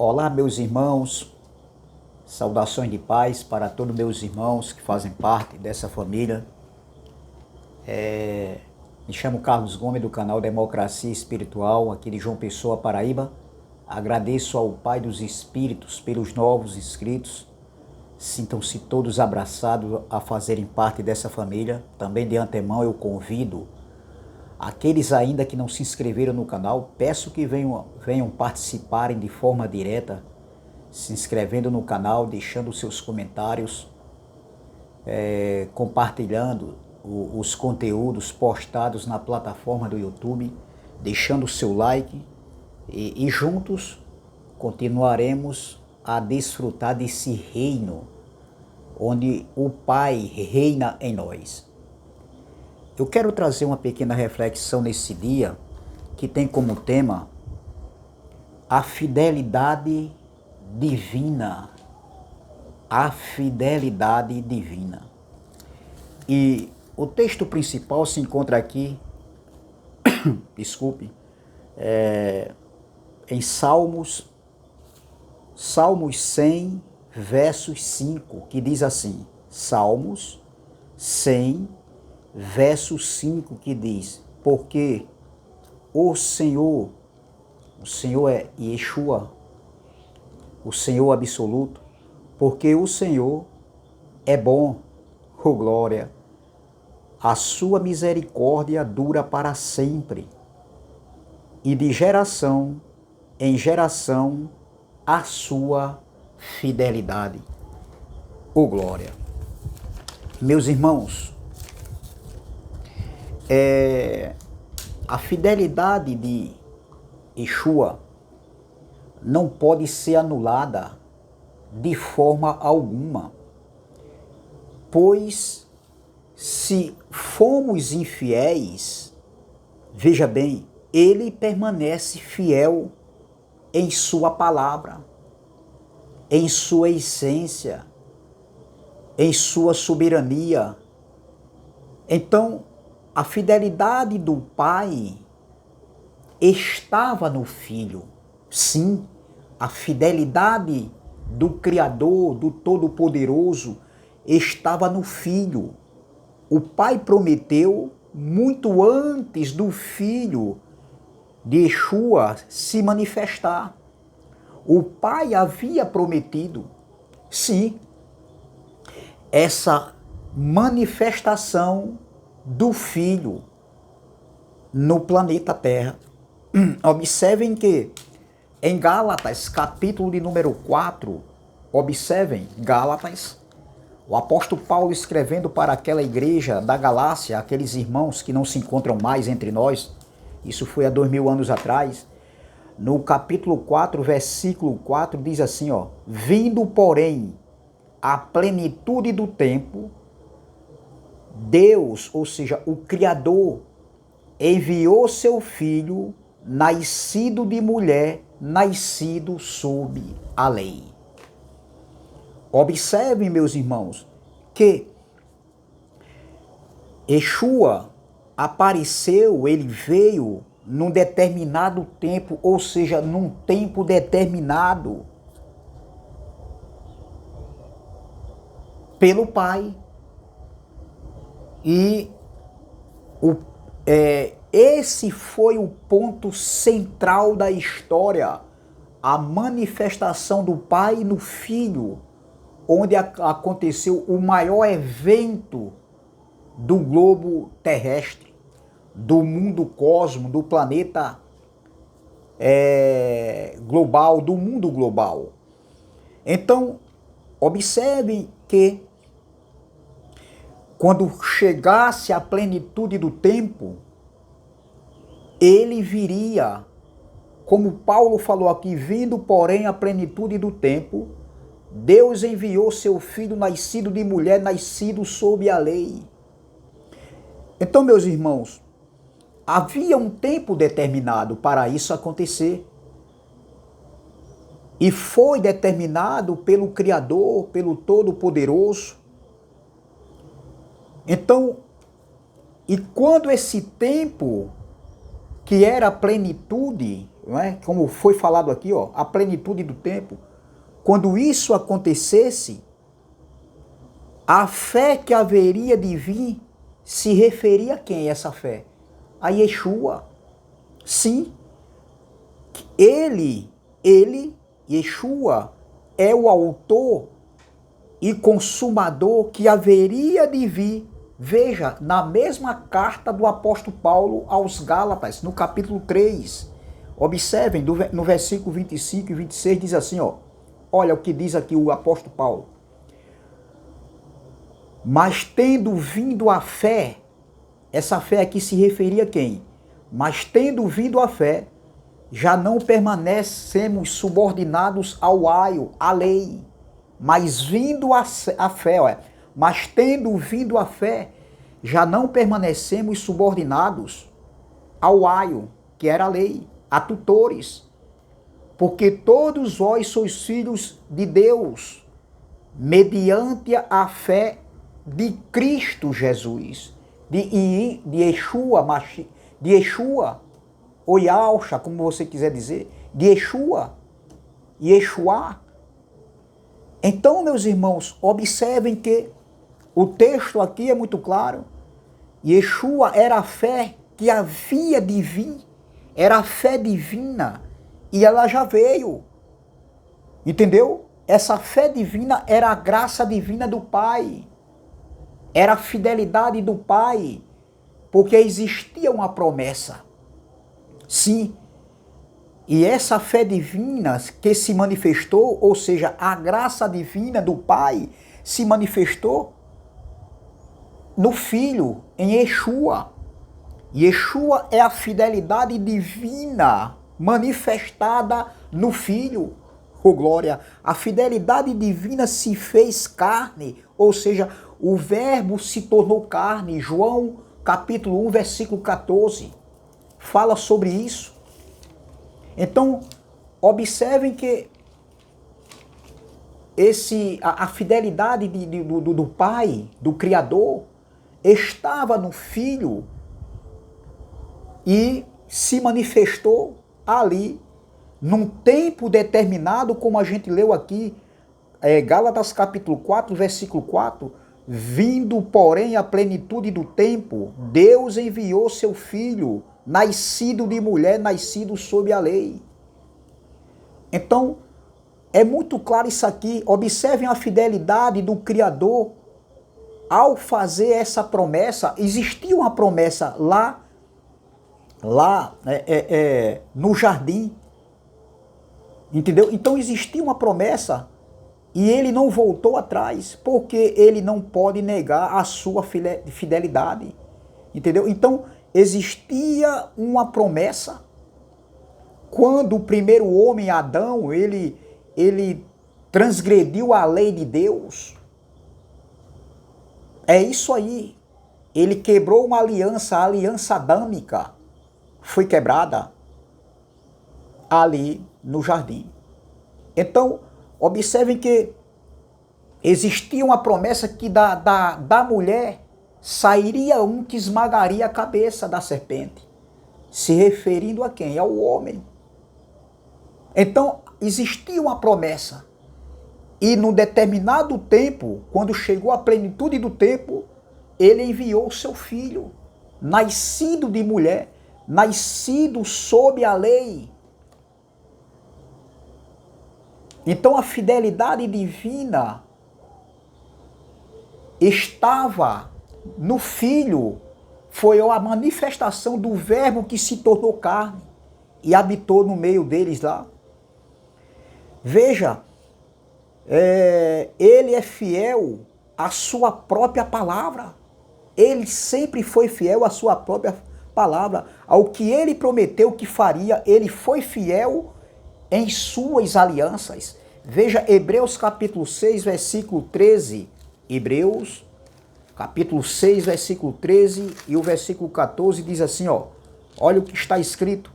Olá, meus irmãos, saudações de paz para todos meus irmãos que fazem parte dessa família. Me chamo Carlos Gomes, do canal Democracia Espiritual, aqui de João Pessoa, Paraíba. Agradeço ao Pai dos Espíritos pelos novos inscritos. Sintam-se todos abraçados a fazerem parte dessa família. Também de antemão eu convido aqueles ainda que não se inscreveram no canal, peço que venham participarem de forma direta, se inscrevendo no canal, deixando seus comentários, compartilhando os conteúdos postados na plataforma do YouTube, deixando o seu like e juntos continuaremos a desfrutar desse reino onde o Pai reina em nós. Eu quero trazer uma pequena reflexão nesse dia que tem como tema a fidelidade divina. A fidelidade divina. E o texto principal se encontra aqui, em Salmos 100, versos 5, que diz assim, Salmos 100, verso 5, que diz, porque o Senhor é Yeshua, o Senhor absoluto, porque o Senhor é bom, oh glória, a sua misericórdia dura para sempre, e de geração em geração a sua fidelidade, oh glória. Meus irmãos, a fidelidade de Yeshua não pode ser anulada de forma alguma, pois se fomos infiéis, veja bem, ele permanece fiel em sua palavra, em sua essência, em sua soberania. Então, a fidelidade do Pai estava no Filho. Sim, a fidelidade do Criador, do Todo-Poderoso, estava no Filho. O Pai prometeu muito antes do Filho de Yeshua se manifestar. O Pai havia prometido, sim, essa manifestação do Filho no planeta Terra. Observem que em Gálatas, capítulo de número 4, observem, Gálatas, o apóstolo Paulo escrevendo para aquela igreja da Galácia, aqueles irmãos que não se encontram mais entre nós, isso foi há 2000 anos atrás, no capítulo 4, versículo 4, diz assim, ó, vindo, porém, a plenitude do tempo, Deus, ou seja, o Criador, enviou seu Filho, nascido de mulher, nascido sob a lei. Observem, meus irmãos, que Yeshua apareceu, ele veio num determinado tempo, ou seja, num tempo determinado pelo Pai. E esse foi o ponto central da história, a manifestação do Pai no Filho, onde aconteceu o maior evento do globo terrestre, do mundo cosmo, do planeta global, do mundo global. Então, observem que quando chegasse a plenitude do tempo, ele viria, como Paulo falou aqui, vindo, porém, a plenitude do tempo, Deus enviou seu Filho nascido de mulher, nascido sob a lei. Então, meus irmãos, havia um tempo determinado para isso acontecer. E foi determinado pelo Criador, pelo Todo-Poderoso. Então, e quando esse tempo, que era a plenitude, não é? Como foi falado aqui, ó, a plenitude do tempo. Quando isso acontecesse, a fé que haveria de vir se referia a quem essa fé? A Yeshua. Sim, ele, Yeshua, é o autor e consumador que haveria de vir. Veja, na mesma carta do apóstolo Paulo aos Gálatas, no capítulo 3, observem, no versículo 25 e 26, diz assim, ó, olha o que diz aqui o apóstolo Paulo. Mas tendo vindo a fé, essa fé aqui se referia a quem? Mas tendo vindo a fé, já não permanecemos subordinados ao aio, à lei, mas vindo a fé, olha, mas tendo vindo a fé, já não permanecemos subordinados ao aio, que era a lei, a tutores, porque todos vós sois filhos de Deus, mediante a fé de Cristo Jesus, de Yeshua, ou Yahusha, como você quiser dizer, de Yeshua. Então, meus irmãos, observem que o texto aqui é muito claro. Yeshua era a fé que havia de vir, era a fé divina, e ela já veio. Entendeu? Essa fé divina era a graça divina do Pai, era a fidelidade do Pai, porque existia uma promessa. Sim, e essa fé divina que se manifestou, ou seja, a graça divina do Pai se manifestou no Filho, em Yeshua. Yeshua é a fidelidade divina manifestada no Filho. Oh, glória! A fidelidade divina se fez carne, ou seja, o Verbo se tornou carne. João capítulo 1, versículo 14. Fala sobre isso. Então, observem que a fidelidade do Pai, do Criador, estava no Filho e se manifestou ali, num tempo determinado, como a gente leu aqui, Gálatas capítulo 4, versículo 4, vindo, porém, a plenitude do tempo, Deus enviou seu Filho, nascido de mulher, nascido sob a lei. Então, é muito claro isso aqui. Observem a fidelidade do Criador ao fazer essa promessa. Existia uma promessa lá no jardim. Entendeu? Então existia uma promessa e ele não voltou atrás, porque ele não pode negar a sua fidelidade. Entendeu? Então, existia uma promessa. Quando o primeiro homem, Adão, ele transgrediu a lei de Deus. É isso aí. Ele quebrou uma aliança, a aliança adâmica foi quebrada ali no jardim. Então, observem que existia uma promessa que da mulher sairia um que esmagaria a cabeça da serpente. Se referindo a quem? Ao homem. Então, existia uma promessa. E num determinado tempo, quando chegou a plenitude do tempo, ele enviou o seu filho, nascido de mulher, nascido sob a lei. Então a fidelidade divina estava no Filho, foi a manifestação do Verbo que se tornou carne e habitou no meio deles lá. Veja, ele é fiel à sua própria palavra. Ele sempre foi fiel à sua própria palavra. Ao que ele prometeu que faria, ele foi fiel em suas alianças. Veja Hebreus capítulo 6, versículo 13. Hebreus capítulo 6, versículo 13 e o versículo 14 diz assim, ó. Olha o que está escrito.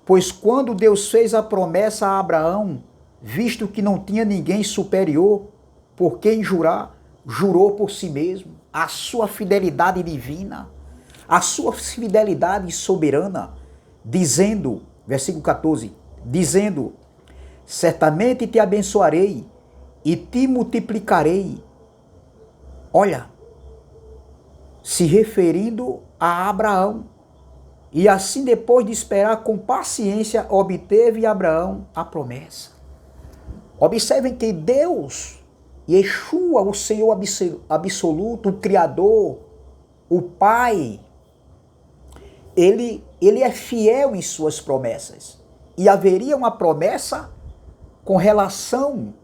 Pois quando Deus fez a promessa a Abraão, visto que não tinha ninguém superior por quem jurar, jurou por si mesmo, a sua fidelidade divina, a sua fidelidade soberana, dizendo, versículo 14, dizendo: certamente te abençoarei e te multiplicarei. Olha, se referindo a Abraão. E assim, depois de esperar com paciência, obteve Abraão a promessa. Observem que Deus, Yeshua, o Senhor absoluto, o Criador, o Pai, ele é fiel em suas promessas. E haveria uma promessa com relação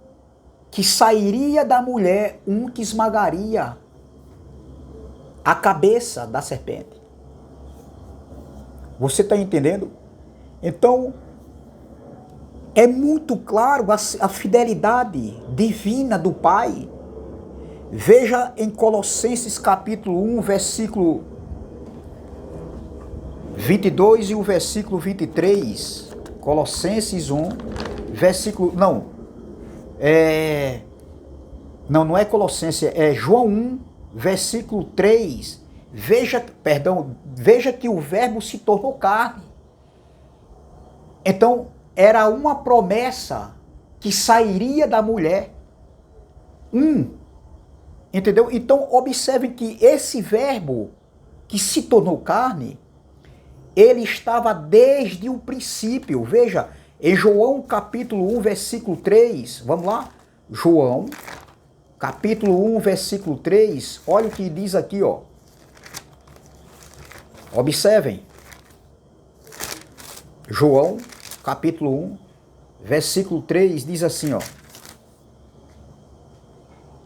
que sairia da mulher um que esmagaria a cabeça da serpente. Você está entendendo? Então, é muito claro a fidelidade divina do Pai. Veja em Colossenses capítulo 1, versículo 22 e o versículo 23. Colossenses 1, versículo... Não é Colossenses, é João 1, versículo 3. Veja que o verbo se tornou carne. Então, era uma promessa que sairia da mulher. Entendeu? Então, observem que esse verbo que se tornou carne, ele estava desde o princípio. Veja, em João capítulo 1, versículo 3, vamos lá? João, capítulo 1, versículo 3, olha o que diz aqui, ó. Observem. João, capítulo 1, versículo 3, diz assim, ó.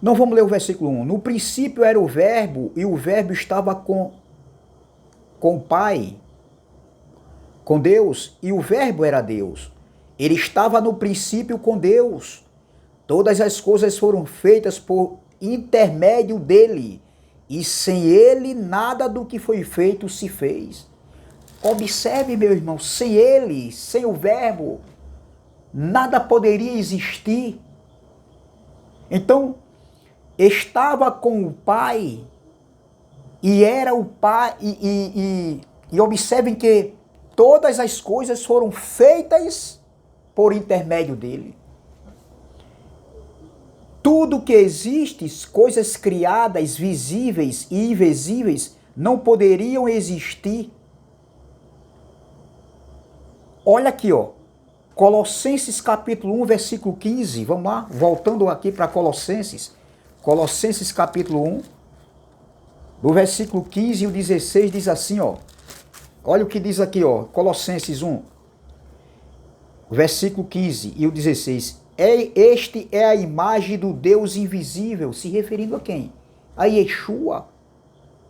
Não vamos ler o versículo 1. No princípio era o verbo, e o verbo estava com o Pai, com Deus, e o verbo era Deus. Ele estava no princípio com Deus. Todas as coisas foram feitas por intermédio dele, e sem ele nada do que foi feito se fez. Observe, meu irmão, sem ele, sem o verbo, nada poderia existir. Então, estava com o Pai, e era o Pai, e observem que todas as coisas foram feitas por intermédio dele. Tudo que existe, coisas criadas, visíveis e invisíveis, não poderiam existir. Olha aqui, ó. Colossenses capítulo 1, versículo 15. Vamos lá, voltando aqui para Colossenses. Colossenses capítulo 1, do versículo 15 e o 16 diz assim, ó. Olha o que diz aqui, ó. Colossenses 1, versículo 15 e o 16. Este é a imagem do Deus invisível, se referindo a quem? A Yeshua.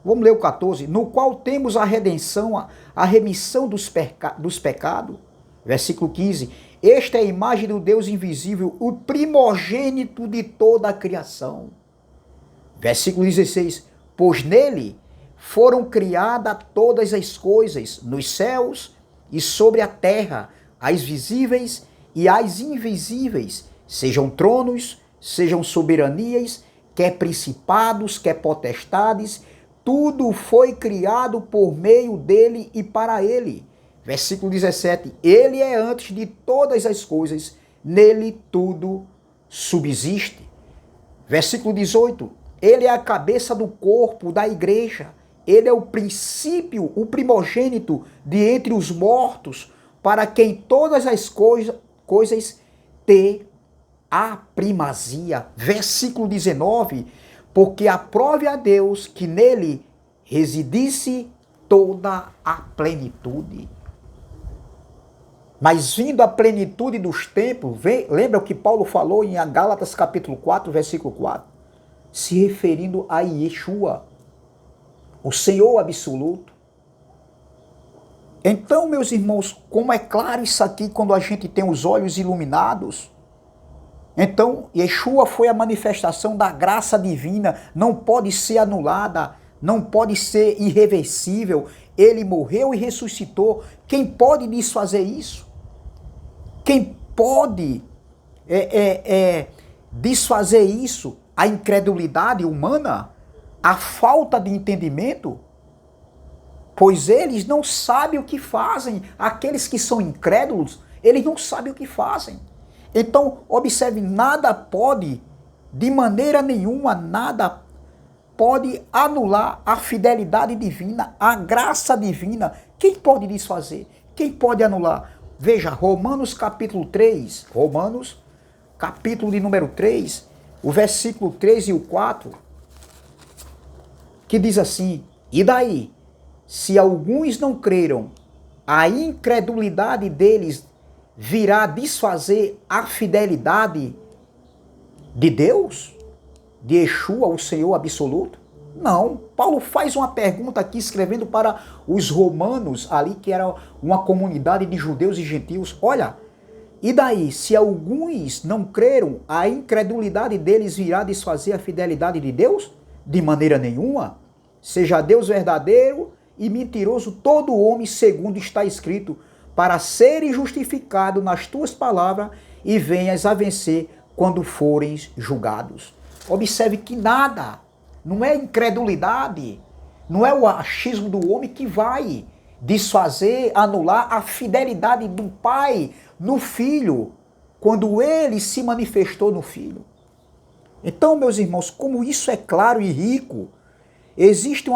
Vamos ler o 14. No qual temos a redenção, a remissão dos pecados. Versículo 15. Esta é a imagem do Deus invisível, o primogênito de toda a criação. Versículo 16. Pois nele foram criadas todas as coisas, nos céus e sobre a terra, as visíveis e as invisíveis, sejam tronos, sejam soberanias, quer principados, quer potestades, tudo foi criado por meio dele e para ele. Versículo 17, ele é antes de todas as coisas, nele tudo subsiste. Versículo 18, ele é a cabeça do corpo, da igreja, ele é o princípio, o primogênito de entre os mortos, para quem todas as coisas têm a primazia. Versículo 19, porque aprove a Deus que nele residisse toda a plenitude. Mas vindo a plenitude dos tempos, lembra o que Paulo falou em Gálatas capítulo 4, versículo 4? Se referindo a Yeshua, o Senhor absoluto. Então, meus irmãos, como é claro isso aqui quando a gente tem os olhos iluminados? Então, Yeshua foi a manifestação da graça divina, não pode ser anulada, não pode ser irreversível. Ele morreu e ressuscitou. Quem pode desfazer isso? Quem pode desfazer isso? A incredulidade humana? A falta de entendimento? pois eles não sabem o que fazem. Aqueles que são incrédulos, eles não sabem o que fazem. Então, observe, nada pode, de maneira nenhuma, nada pode anular a fidelidade divina, a graça divina. Quem pode desfazer? Quem pode anular? Veja, Romanos capítulo 3, Romanos capítulo de número 3, o versículo 3 e o 4, que diz assim: e daí, se alguns não creram, a incredulidade deles virá desfazer a fidelidade de Deus? De Yeshua, o Senhor absoluto? Não. Paulo faz uma pergunta aqui, escrevendo para os romanos ali, que era uma comunidade de judeus e gentios. Olha, e daí, se alguns não creram, a incredulidade deles virá desfazer a fidelidade de Deus? De maneira nenhuma. Seja Deus verdadeiro e mentiroso todo homem, segundo está escrito, para serem justificado nas tuas palavras e venhas a vencer quando fores julgados. Observe que nada, não é incredulidade, não é o achismo do homem que vai desfazer, anular a fidelidade do Pai no Filho, quando ele se manifestou no Filho. Então, meus irmãos, como isso é claro e rico, existe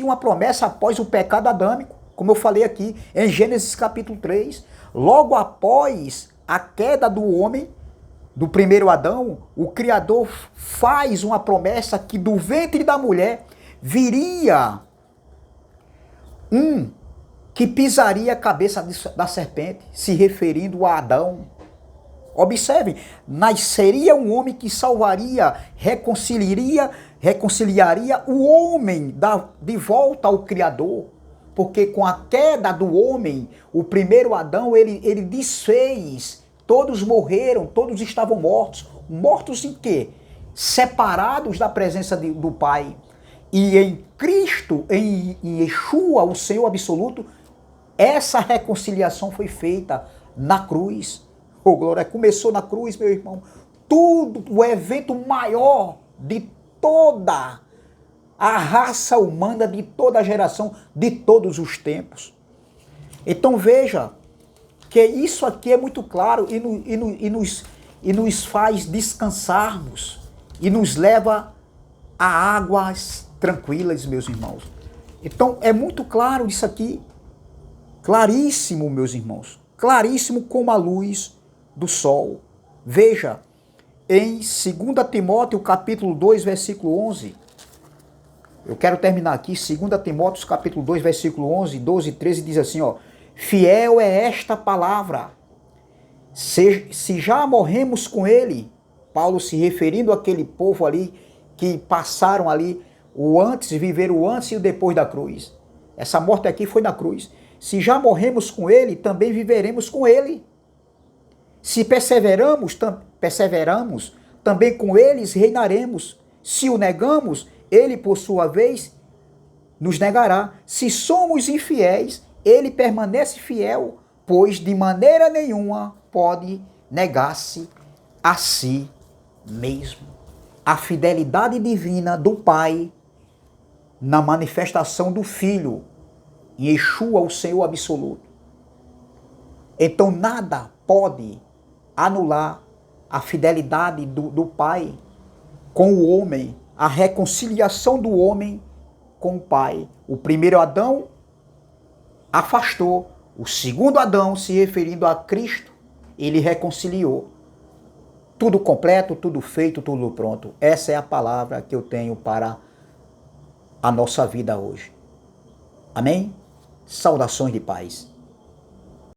uma promessa após o pecado adâmico, como eu falei aqui em Gênesis capítulo 3. Logo após a queda do homem, do primeiro Adão, o Criador faz uma promessa que do ventre da mulher viria um que pisaria a cabeça da serpente, se referindo a Adão. Observe, nasceria um homem que salvaria, reconciliaria o homem de volta ao Criador. Porque com a queda do homem, o primeiro Adão, ele desfez. Todos morreram, todos estavam mortos. Mortos em quê? Separados da presença do Pai. E em Cristo, em Yeshua, o Senhor absoluto, essa reconciliação foi feita na cruz. Oh, glória, começou na cruz, meu irmão. Tudo, o evento maior de toda a raça humana, de toda a geração, de todos os tempos. Então veja que isso aqui é muito claro e nos faz descansarmos e nos leva a águas tranquilas, meus irmãos. Então é muito claro isso aqui, claríssimo, meus irmãos, claríssimo como a luz do sol. Veja, em 2 Timóteo capítulo 2, versículo 11, eu quero terminar aqui, 2 Timóteo capítulo 2, versículo 11, 12 e 13, diz assim, ó: fiel é esta palavra, se já morremos com ele, Paulo se referindo àquele povo ali, que passaram ali, viveram o antes e o depois da cruz. Essa morte aqui foi na cruz. Se já morremos com ele, também viveremos com ele. Se perseveramos, também com eles reinaremos. Se o negamos, ele, por sua vez, nos negará. Se somos infiéis, ele permanece fiel, pois de maneira nenhuma pode negar-se a si mesmo. A fidelidade divina do Pai na manifestação do Filho, em Yeshua, o Senhor absoluto. Então nada pode anular a fidelidade do Pai com o homem, a reconciliação do homem com o Pai. O primeiro Adão afastou, o segundo Adão, se referindo a Cristo, ele reconciliou. Tudo completo, tudo feito, tudo pronto. Essa é a palavra que eu tenho para a nossa vida hoje. Amém? Saudações de paz.